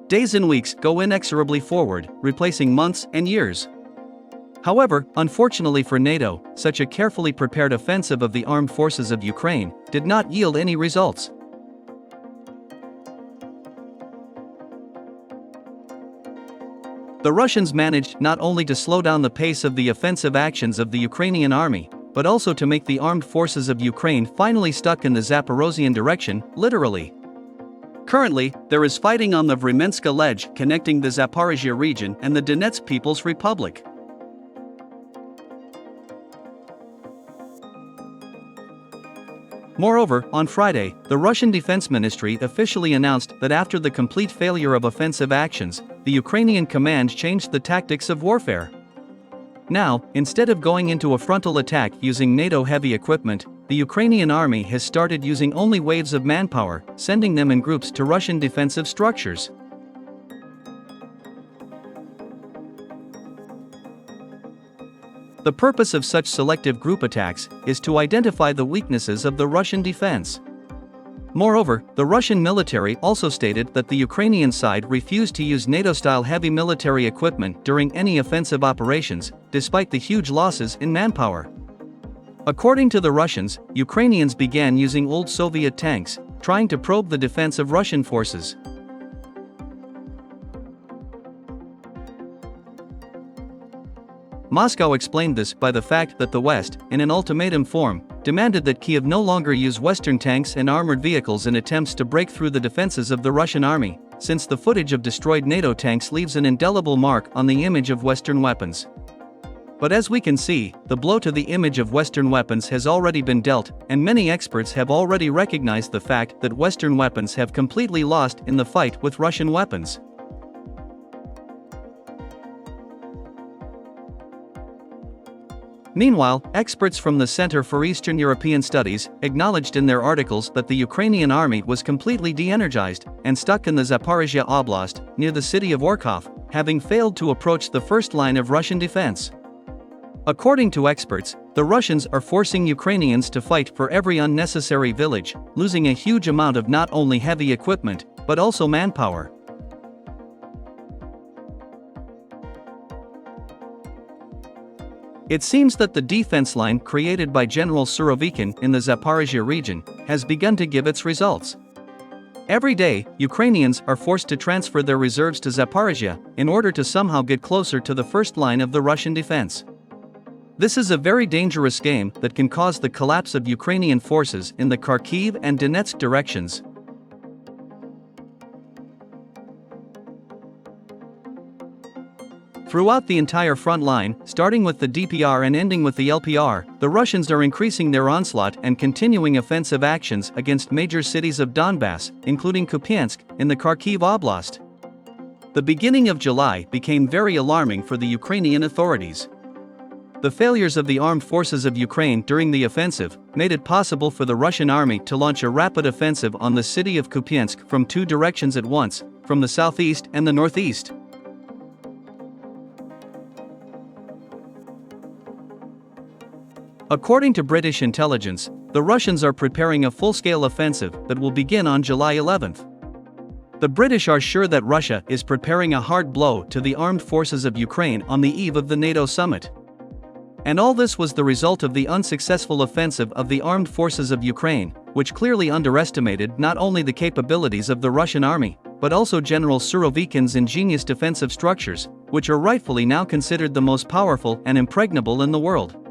Days and weeks go inexorably forward, replacing months and years. However, unfortunately for NATO, such a carefully prepared offensive of the armed forces of Ukraine did not yield any results. The Russians managed not only to slow down the pace of the offensive actions of the Ukrainian army, but also to make the armed forces of Ukraine finally stuck in the Zaporozhian direction, literally. Currently, there is fighting on the Vremenska ledge connecting the Zaporizhzhia region and the Donetsk People's Republic. Moreover, on Friday, the Russian Defense Ministry officially announced that after the complete failure of offensive actions, the Ukrainian command changed the tactics of warfare. Now, instead of going into a frontal attack using NATO heavy equipment, the Ukrainian army has started using only waves of manpower, sending them in groups to Russian defensive structures. The purpose of such selective group attacks is to identify the weaknesses of the Russian defense. Moreover, the Russian military also stated that the Ukrainian side refused to use NATO-style heavy military equipment during any offensive operations, despite the huge losses in manpower. According to the Russians, Ukrainians began using old Soviet tanks, trying to probe the defense of Russian forces. Moscow explained this by the fact that the West, in an ultimatum form, demanded that Kiev no longer use Western tanks and armored vehicles in attempts to break through the defenses of the Russian army, since the footage of destroyed NATO tanks leaves an indelible mark on the image of Western weapons. But as we can see, the blow to the image of Western weapons has already been dealt, and many experts have already recognized the fact that Western weapons have completely lost in the fight with Russian weapons. Meanwhile, experts from the Center for Eastern European Studies acknowledged in their articles that the Ukrainian army was completely de-energized and stuck in the Zaporizhzhia Oblast, near the city of Orkhov, having failed to approach the first line of Russian defense. According to experts, the Russians are forcing Ukrainians to fight for every unnecessary village, losing a huge amount of not only heavy equipment, but also manpower. It seems that the defense line created by General Surovikin in the Zaporizhzhia region has begun to give its results. Every day, Ukrainians are forced to transfer their reserves to Zaporizhzhia in order to somehow get closer to the first line of the Russian defense. This is a very dangerous game that can cause the collapse of Ukrainian forces in the Kharkiv and Donetsk directions. Throughout the entire front line, starting with the DPR and ending with the LPR, the Russians are increasing their onslaught and continuing offensive actions against major cities of Donbass, including Kupyansk, in the Kharkiv Oblast. The beginning of July became very alarming for the Ukrainian authorities. The failures of the armed forces of Ukraine during the offensive made it possible for the Russian army to launch a rapid offensive on the city of Kupyansk from two directions at once, from the southeast and the northeast. According to British intelligence, the Russians are preparing a full-scale offensive that will begin on July 11th. The British are sure that Russia is preparing a hard blow to the armed forces of Ukraine on the eve of the NATO summit. And all this was the result of the unsuccessful offensive of the armed forces of Ukraine, which clearly underestimated not only the capabilities of the Russian army, but also General Surovikin's ingenious defensive structures, which are rightfully now considered the most powerful and impregnable in the world.